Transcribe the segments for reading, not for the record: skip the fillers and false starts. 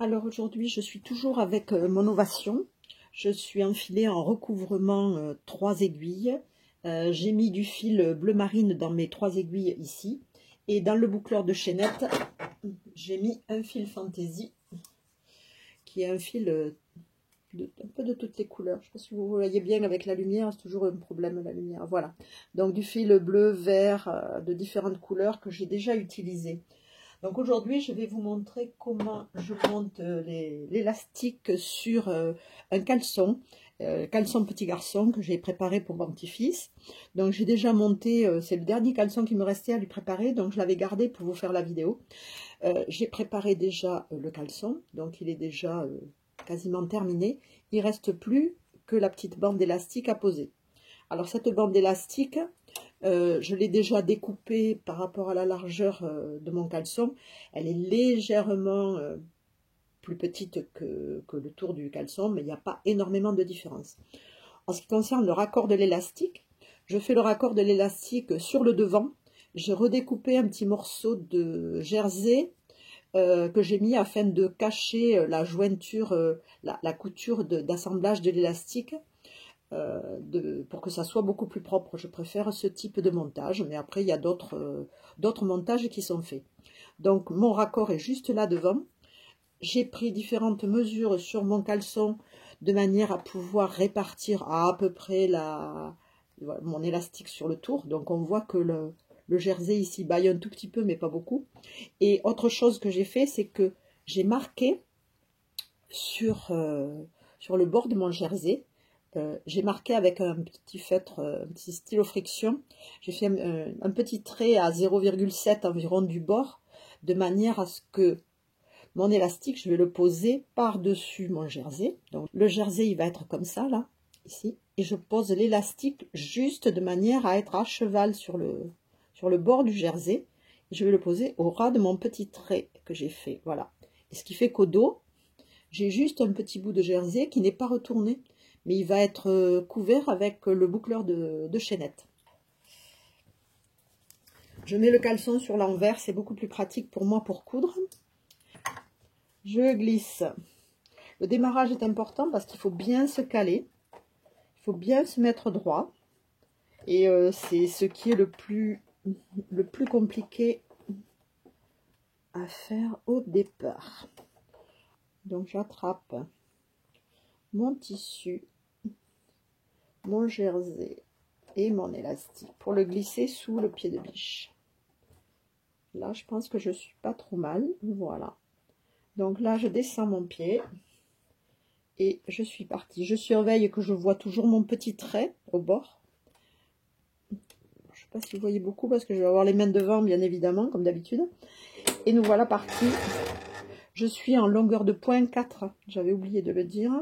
Alors aujourd'hui, je suis toujours avec mon Ovation. Je suis enfilée en recouvrement 3 aiguilles. J'ai mis du fil bleu marine dans mes 3 aiguilles ici. Et dans le boucleur de chaînette, j'ai mis un fil fantaisie, qui est un fil un peu de toutes les couleurs. Je ne sais pas si vous voyez bien avec la lumière, c'est toujours un problème la lumière. Voilà. Donc du fil bleu, vert, de différentes couleurs que j'ai déjà utilisé. Donc aujourd'hui, je vais vous montrer comment je monte l'élastique sur un caleçon, caleçon petit garçon que j'ai préparé pour mon petit-fils. Donc j'ai déjà monté, c'est le dernier caleçon qui me restait à lui préparer, donc je l'avais gardé pour vous faire la vidéo. J'ai préparé déjà le caleçon, donc il est déjà quasiment terminé. Il ne reste plus que la petite bande élastique à poser. Alors cette bande élastique, je l'ai déjà découpée par rapport à la largeur de mon caleçon. Elle est légèrement plus petite que le tour du caleçon, mais il n'y a pas énormément de différence. En ce qui concerne le raccord de l'élastique, je fais le raccord de l'élastique sur le devant. J'ai redécoupé un petit morceau de jersey que j'ai mis afin de cacher la jointure, la couture d'assemblage de l'élastique. Pour que ça soit beaucoup plus propre. Je préfère ce type de montage, mais après il y a d'autres montages qui sont faits. Donc mon raccord est juste là devant. J'ai pris différentes mesures sur mon caleçon de manière à pouvoir répartir à peu près mon élastique sur le tour. Donc on voit que le jersey ici baille un tout petit peu, mais pas beaucoup. Et autre chose que j'ai fait, c'est que j'ai marqué sur le bord de mon jersey. J'ai marqué avec un petit feutre, un petit stylo friction. J'ai fait un petit trait à 0,7 environ du bord, de manière à ce que mon élastique, je vais le poser par-dessus mon jersey. Donc le jersey, il va être comme ça, là, ici. Et je pose l'élastique juste de manière à être à cheval sur le bord du jersey. Et je vais le poser au ras de mon petit trait que j'ai fait, voilà. Et ce qui fait qu'au dos, j'ai juste un petit bout de jersey qui n'est pas retourné, mais il va être couvert avec le boucleur de chaînette. Je mets le caleçon sur l'envers, c'est beaucoup plus pratique pour moi pour coudre. Je glisse. Le démarrage est important parce qu'il faut bien se caler, il faut bien se mettre droit. Et c'est ce qui est le plus compliqué à faire au départ. Donc j'attrape mon tissu, mon jersey et mon élastique pour le glisser sous le pied de biche. Là, je pense que je suis pas trop mal. Voilà. Donc là, je descends mon pied et je suis partie. Je surveille que je vois toujours mon petit trait au bord. Je ne sais pas si vous voyez beaucoup parce que je vais avoir les mains devant, bien évidemment, comme d'habitude. Et nous voilà partis. Je suis en longueur de point 4. J'avais oublié de le dire.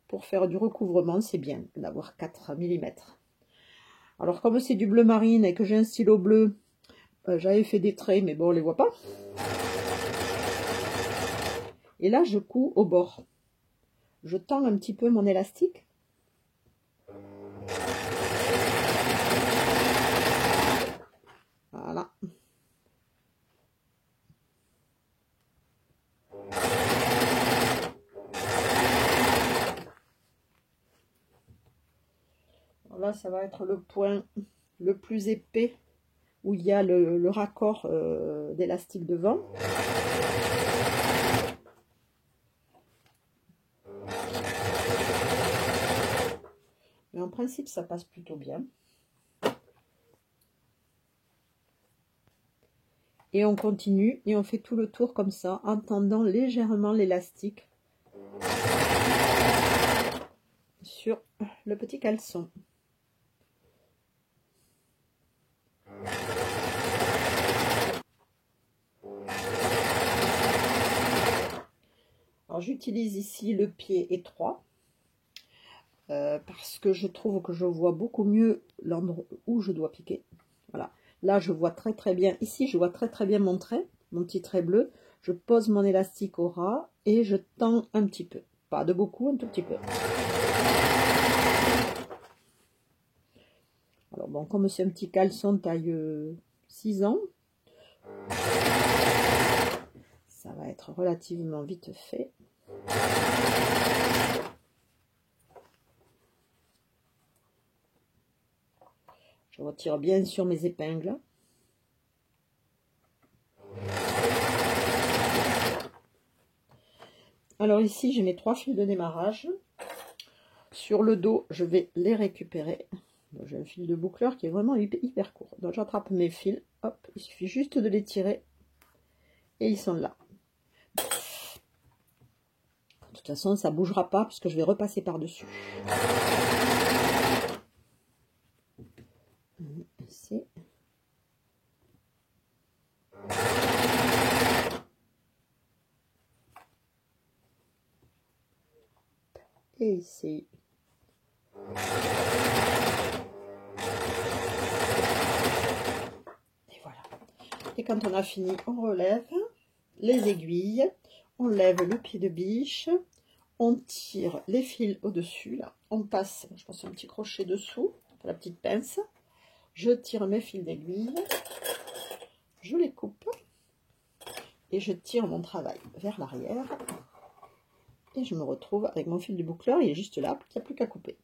Pour faire du recouvrement, c'est bien d'avoir 4 mm. Alors, comme c'est du bleu marine et que j'ai un stylo bleu, j'avais fait des traits, mais bon, on les voit pas. Et là, je couds au bord. Je tends un petit peu mon élastique. Voilà. Là, ça va être le point le plus épais où il y a le raccord d'élastique devant. Mais en principe, ça passe plutôt bien. Et on continue et on fait tout le tour comme ça, en tendant légèrement l'élastique sur le petit caleçon. Alors j'utilise ici le pied étroit parce que je trouve que je vois beaucoup mieux l'endroit où je dois piquer. Voilà. Là je vois très bien, ici je vois très bien mon trait, mon petit trait bleu. Je pose mon élastique au ras et je tends un petit peu. Pas de beaucoup, un tout petit peu. Alors bon, comme c'est un petit caleçon taille 6 ans, ça va être relativement vite fait. Je retire bien sûr mes épingles. Alors ici, j'ai mes 3 fils de démarrage. Sur le dos, je vais les récupérer. J'ai un fil de boucleur qui est vraiment hyper court. Donc j'attrape mes fils, hop, il suffit juste de les tirer et ils sont là. De toute façon, ça ne bougera pas puisque je vais repasser par-dessus. Ici. Et ici. Et voilà. Et quand on a fini, on relève les aiguilles, on lève le pied de biche, on tire les fils au-dessus, là, on passe, je passe un petit crochet dessous, la petite pince, je tire mes fils d'aiguille, je les coupe, et je tire mon travail vers l'arrière, et je me retrouve avec mon fil de boucleur, il est juste là, il n'y a plus qu'à couper.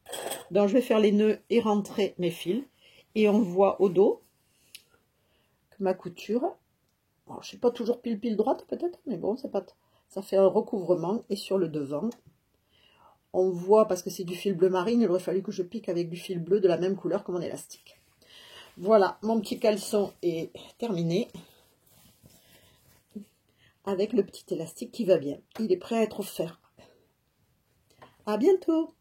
Donc je vais faire les nœuds et rentrer mes fils, et on voit au dos que ma couture, bon, je ne suis pas toujours pile droite peut-être, mais bon, c'est pas, ça fait un recouvrement, et sur le devant, on voit, parce que c'est du fil bleu marine, il aurait fallu que je pique avec du fil bleu de la même couleur que mon élastique. Voilà, mon petit caleçon est terminé, avec le petit élastique qui va bien. Il est prêt à être offert. À bientôt!